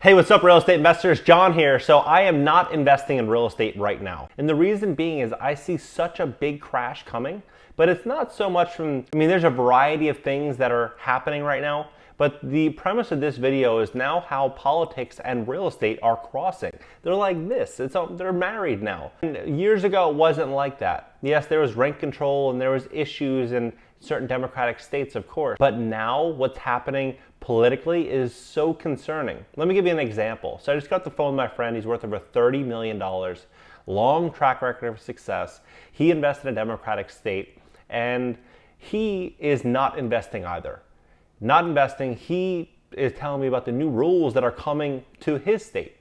Hey, what's up, real estate investors? John here. So I am not investing in real estate right now. And the reason being is I see such a big crash coming, but it's not so much from, there's a variety of things that are happening right now. But the premise of this video is now how politics and real estate are crossing. They're like this. They're married now. And years ago, it wasn't like that. Yes, there was rent control and there was issues in certain democratic states, of course. But now what's happening politically is so concerning. Let me give you an example. So I just got the phone with my friend. He's worth over $30 million, long track record of success. He invested in a democratic state, and he is not investing either. Not investing. He is telling me about the new rules that are coming to his state,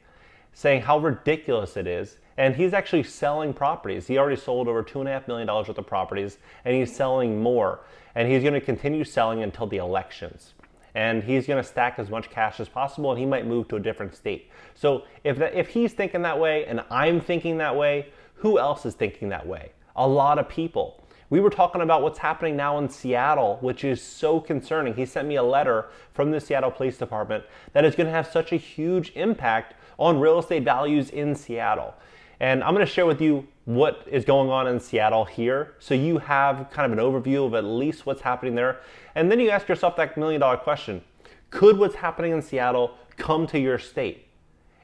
saying how ridiculous it is. And he's actually selling properties. He already sold over $2.5 million worth of properties, and he's selling more. And he's going to continue selling until the elections. And he's going to stack as much cash as possible, and he might move to a different state. So if he's thinking that way, and I'm thinking that way, who else is thinking that way? A lot of people. We were talking about what's happening now in Seattle, which is so concerning. He sent me a letter from the Seattle Police Department that is going to have such a huge impact on real estate values in Seattle. And I'm going to share with you what is going on in Seattle here, so you have kind of an overview of at least what's happening there. And then you ask yourself that million-dollar question: could what's happening in Seattle come to your state?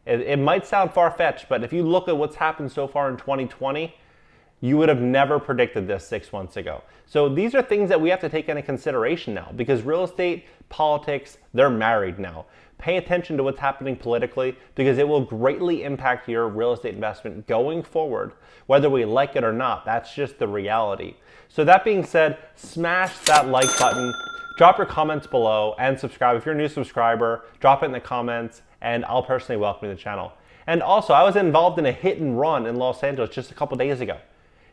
It might sound far-fetched, but if you look at what's happened so far in 2020, you would have never predicted this 6 months ago. So these are things that we have to take into consideration now, because real estate, politics, they're married now. Pay attention to what's happening politically, because it will greatly impact your real estate investment going forward, whether we like it or not. That's just the reality. So that being said, smash that like button, drop your comments below, and subscribe. If you're a new subscriber, drop it in the comments, and I'll personally welcome you to the channel. And also, I was involved in a hit and run in Los Angeles just a couple days ago.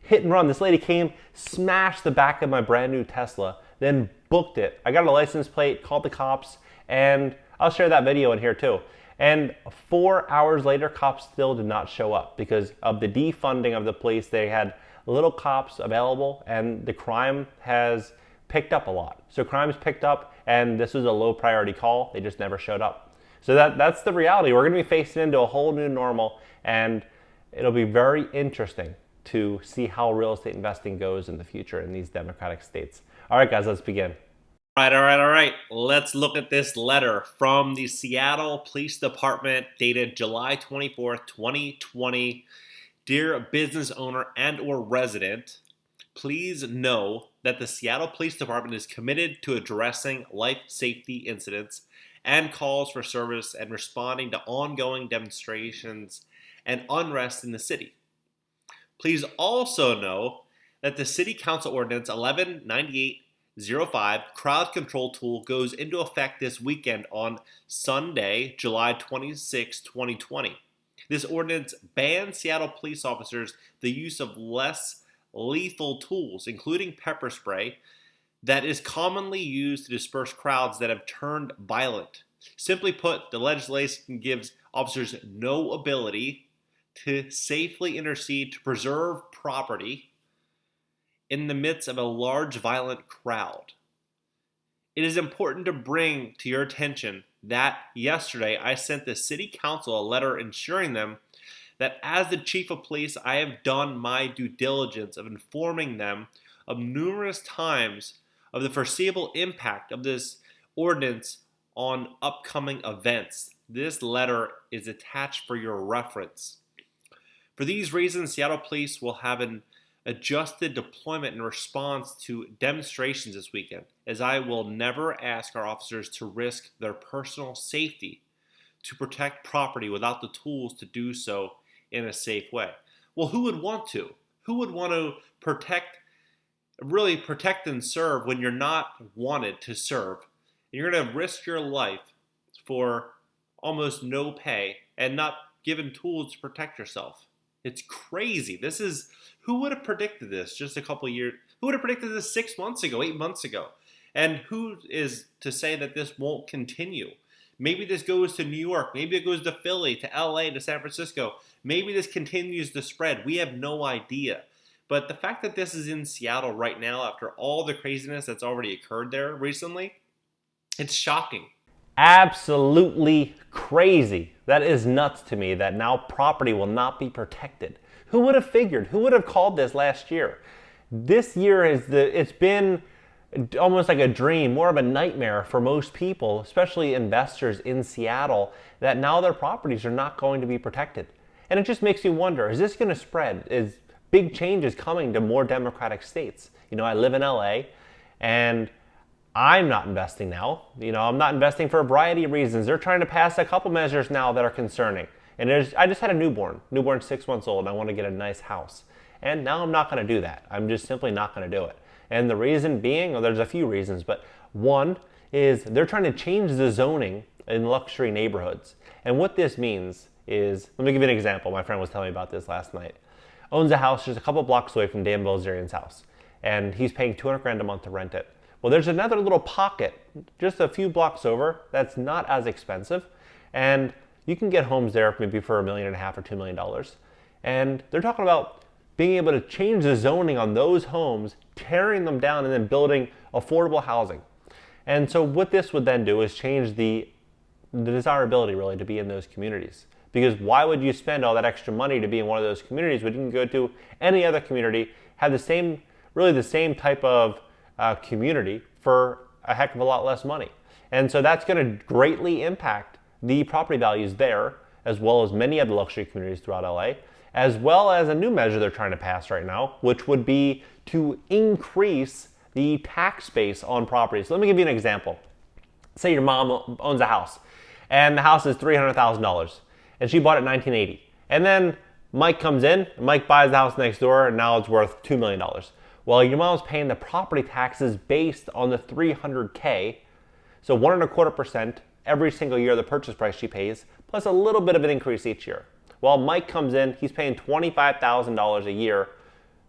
Hit and run. This lady came, smashed the back of my brand new Tesla, then booked it. I got a license plate, called the cops, and I'll share that video in here too. And 4 hours later, cops still did not show up because of the defunding of the police. They had little cops available, and the crime has picked up a lot. So crime's picked up, and this was a low priority call. They just never showed up. So that's the reality. We're going to be facing into a whole new normal, and it'll be very interesting to see how real estate investing goes in the future in these democratic states. All right, guys, let's begin. All right. Let's look at this letter from the Seattle Police Department dated July 24th, 2020. Dear business owner and or resident, please know that the Seattle Police Department is committed to addressing life safety incidents and calls for service and responding to ongoing demonstrations and unrest in the city. Please also know that the City Council Ordinance 119805 crowd control tool goes into effect this weekend on Sunday, July 26, 2020. This ordinance bans Seattle police officers the use of less lethal tools, including pepper spray, that is commonly used to disperse crowds that have turned violent. Simply put, the legislation gives officers no ability to safely intercede to preserve property in the midst of a large violent crowd. It is important to bring to your attention that yesterday I sent the City Council a letter ensuring them that as the Chief of Police, I have done my due diligence of informing them of numerous times of the foreseeable impact of this ordinance on upcoming events. This letter is attached for your reference. For these reasons, Seattle Police will have an adjusted deployment in response to demonstrations this weekend, as I will never ask our officers to risk their personal safety to protect property without the tools to do so in a safe way. Well, who would want to? Who would want to really protect and serve when you're not wanted to serve? You're going to risk your life for almost no pay and not given tools to protect yourself. It's crazy. Who would have predicted this just a couple years? Who would have predicted this 6 months ago, 8 months ago? And who is to say that this won't continue? Maybe this goes to New York. Maybe it goes to Philly, to LA, to San Francisco. Maybe this continues to spread. We have no idea. But the fact that this is in Seattle right now, after all the craziness that's already occurred there recently, it's shocking. Absolutely crazy. That is nuts to me that now property will not be protected. Who would have figured? Who would have called this last year? This year it's been almost like a dream, more of a nightmare for most people, especially investors in Seattle, that now their properties are not going to be protected. And it just makes you wonder, is this going to spread? Is big changes coming to more democratic states? I live in LA and I'm not investing now. I'm not investing for a variety of reasons. They're trying to pass a couple measures now that are concerning. And I just had a newborn 6 months old, and I want to get a nice house. And now I'm not going to do that. I'm just simply not going to do it. And the reason being, there's a few reasons, but one is they're trying to change the zoning in luxury neighborhoods. And what this means is, let me give you an example. My friend was telling me about this last night. Owns a house just a couple blocks away from Dan Bilzerian's house. And he's paying $200,000 a month to rent it. Well, there's another little pocket just a few blocks over that's not as expensive. And you can get homes there maybe for $1.5 million or $2 million. And they're talking about being able to change the zoning on those homes, tearing them down and then building affordable housing. And so what this would then do is change the desirability really to be in those communities. Because why would you spend all that extra money to be in one of those communities when you can go to any other community, have the same type of community for a heck of a lot less money? And so that's going to greatly impact the property values there, as well as many other luxury communities throughout LA, as well as a new measure they're trying to pass right now, which would be to increase the tax base on properties. So let me give you an example. Say your mom owns a house, and the house is $300,000, and she bought it in 1980. And then Mike comes in, Mike buys the house next door, and now it's worth $2 million. Well, your mom's paying the property taxes based on the $300K, so 1.25% every single year the purchase price she pays, plus a little bit of an increase each year. While Mike comes in, he's paying $25,000 a year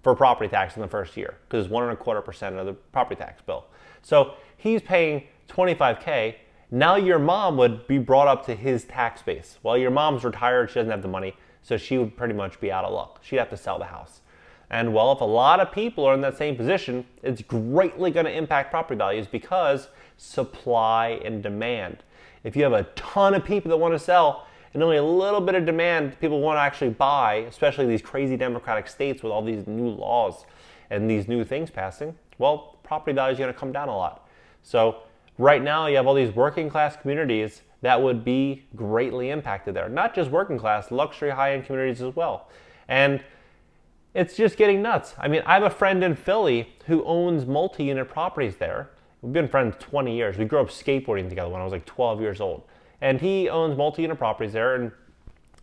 for property tax in the first year, because it's 1.25% of the property tax bill. So he's paying $25K. Now your mom would be brought up to his tax base. Well, your mom's retired, she doesn't have the money, so she would pretty much be out of luck. She'd have to sell the house. And well, if a lot of people are in that same position, it's greatly going to impact property values because supply and demand. If you have a ton of people that want to sell and only a little bit of demand, people want to actually buy, especially these crazy democratic states with all these new laws and these new things passing, well, property value is going to come down a lot. So right now you have all these working class communities that would be greatly impacted there. Not just working class, luxury high-end communities as well. And it's just getting nuts. I mean, I have a friend in Philly who owns multi-unit properties there. We've been friends 20 years. We grew up skateboarding together when I was like 12 years old. And he owns multi-unit properties there. And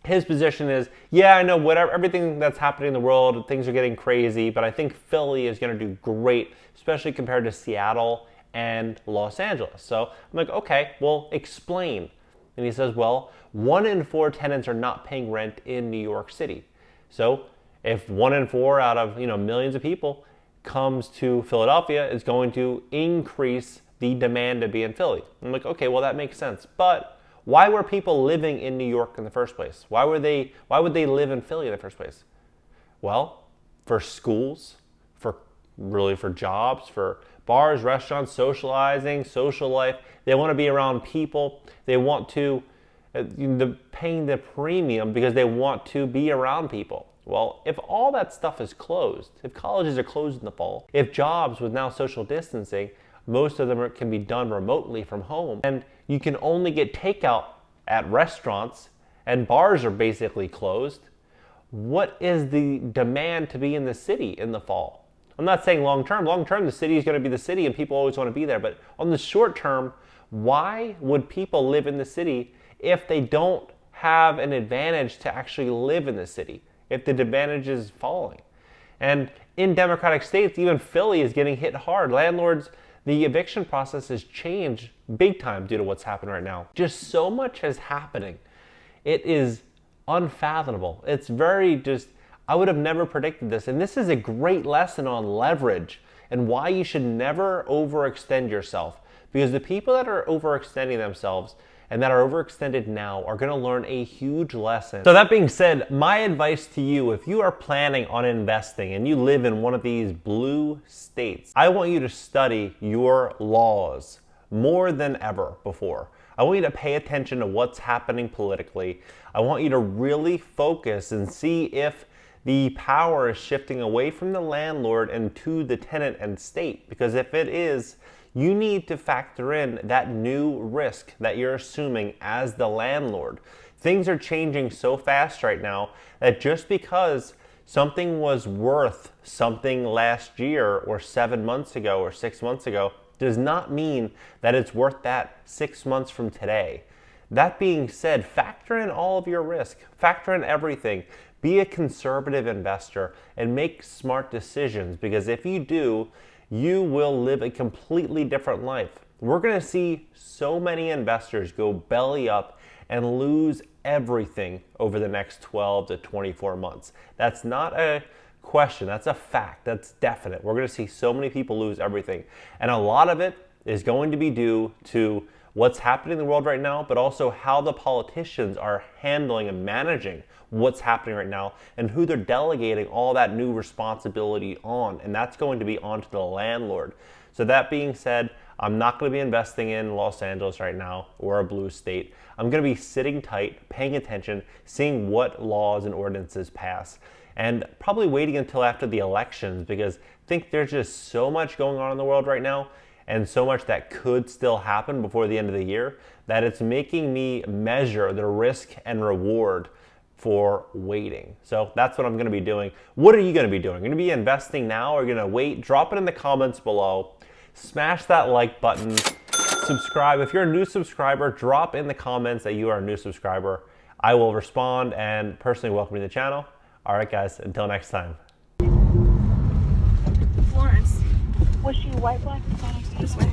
his position is, yeah, I know whatever, everything that's happening in the world, things are getting crazy, but I think Philly is going to do great, especially compared to Seattle and Los Angeles. So I'm like, okay, well, explain. And he says, well, 1 in 4 tenants are not paying rent in New York City. So if 1 in 4 out of millions of people comes to Philadelphia, it's going to increase the demand to be in Philly. I'm like, okay, well that makes sense. But why were people living in New York in the first place? Why would they live in Philly in the first place? Well, for schools, for jobs, for bars, restaurants, socializing, social life. They want to be around people. They want to paying the premium because they want to be around people. Well, if all that stuff is closed, if colleges are closed in the fall, if jobs with now social distancing, most of them can be done remotely from home, and you can only get takeout at restaurants and bars are basically closed, what is the demand to be in the city in the fall? I'm not saying long term. Long term, the city is going to be the city and people always want to be there. But on the short term, why would people live in the city if they don't have an advantage to actually live in the city? If the advantage is falling. And in democratic states, even Philly is getting hit hard. Landlords, the eviction process has changed big time due to what's happening right now. Just so much is happening. It is unfathomable. It's I would have never predicted this. And this is a great lesson on leverage and why you should never overextend yourself. Because the people that are overextending themselves and that are overextended now are going to learn a huge lesson. So that being said, my advice to you, if you are planning on investing and you live in one of these blue states, I want you to study your laws more than ever before. I want you to pay attention to what's happening politically. I want you to really focus and see if the power is shifting away from the landlord and to the tenant and state. Because if it is, you need to factor in that new risk that you're assuming as the landlord. Things are changing so fast right now that just because something was worth something last year or 7 months ago or 6 months ago does not mean that it's worth that 6 months from today. That being said, factor in all of your risk, factor in everything. Be a conservative investor and make smart decisions, because if you do, you will live a completely different life. We're going to see so many investors go belly up and lose everything over the next 12 to 24 months. That's not a question, that's a fact, that's definite. We're going to see so many people lose everything. And a lot of it is going to be due to what's happening in the world right now, but also how the politicians are handling and managing what's happening right now and who they're delegating all that new responsibility on. And that's going to be onto the landlord. So that being said, I'm not going to be investing in Los Angeles right now or a blue state. I'm going to be sitting tight, paying attention, seeing what laws and ordinances pass, and probably waiting until after the elections, because I think there's just so much going on in the world right now and so much that could still happen before the end of the year that it's making me measure the risk and reward for waiting. So that's what I'm going to be doing. What are you going to be doing? Are you going to be investing now or are you going to wait? Drop it in the comments below. Smash that like button. Subscribe. If you're a new subscriber, drop in the comments that you are a new subscriber. I will respond and personally welcome you to the channel. All right, guys, until next time. Florence. Was she white, black, This way.